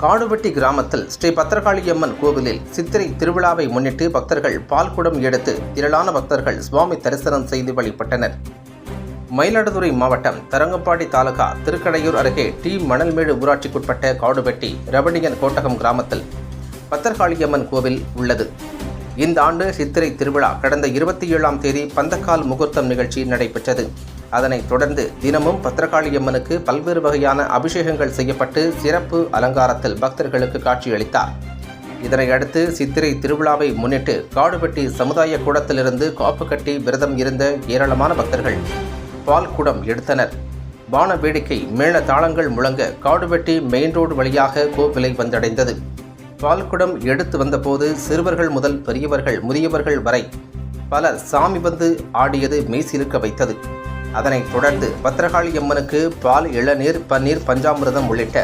காடுவெட்டி கிராமத்தில் ஸ்ரீ பத்திரகாளியம்மன் கோவிலில் சித்திரை திருவிழாவை முன்னிட்டு பக்தர்கள் பால்குடம் எடுத்து திரளான பக்தர்கள் சுவாமி தரிசனம் செய்து வழிபட்டனர். மயிலாடுதுறை மாவட்டம் தரங்கம்பாடி தாலுகா திருக்கடையூர் அருகே டி மணல்மேடு ஊராட்சிக்குட்பட்ட காடுவெட்டி ரவணியன் கோட்டகம் கிராமத்தில் பத்திரகாளியம்மன் கோவில் உள்ளது. இந்த ஆண்டு சித்திரை திருவிழா கடந்த 27ஆம் தேதி பந்தக்கால் முகூர்த்தம் நிகழ்ச்சி நடைபெற்றது. அதனைத் தொடர்ந்து தினமும் பத்திரகாளியம்மனுக்கு பல்வேறு வகையான அபிஷேகங்கள் செய்யப்பட்டு சிறப்பு அலங்காரத்தில் பக்தர்களுக்கு காட்சியளித்தார். இதனையடுத்து சித்திரை திருவிழாவை முன்னிட்டு காடுவெட்டி சமுதாய கூடத்திலிருந்து காப்பு கட்டி விரதம் இருந்த ஏராளமான பக்தர்கள் பால் குடம் எடுத்தனர். வான வேடிக்கை மேள தாளங்கள் முழங்க காடுவெட்டி மெயின் ரோடு வழியாக கோவிலை வந்தடைந்தது. பால்குடம் எடுத்து வந்தபோது சிறுவர்கள் முதல் பெரியவர்கள் முதியவர்கள் வரை பலர் சாமி வந்து ஆடியது மெய்சிலிர்க்க வைத்தது. அதனைத் தொடர்ந்து பத்திரகாளியம்மனுக்கு பால், இளநீர், பன்னீர், பஞ்சாமிர்தம் உள்ளிட்ட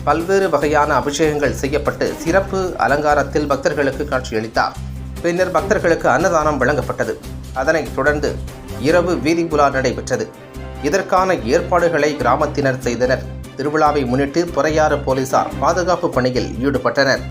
பல்வேறு வகையான அபிஷேகங்கள் செய்யப்பட்டு சிறப்பு அலங்காரத்தில் பக்தர்களுக்கு காட்சியளித்தார். பின்னர் பக்தர்களுக்கு அன்னதானம் வழங்கப்பட்டது. அதனைத் தொடர்ந்து இரவு வீதி உலா நடைபெற்றது. இதற்கான ஏற்பாடுகளை கிராமத்தினர் செய்தனர். திருவிழாவை முன்னிட்டு பொறையாறு போலீசார் பாதுகாப்பு பணியில் ஈடுபட்டனர்.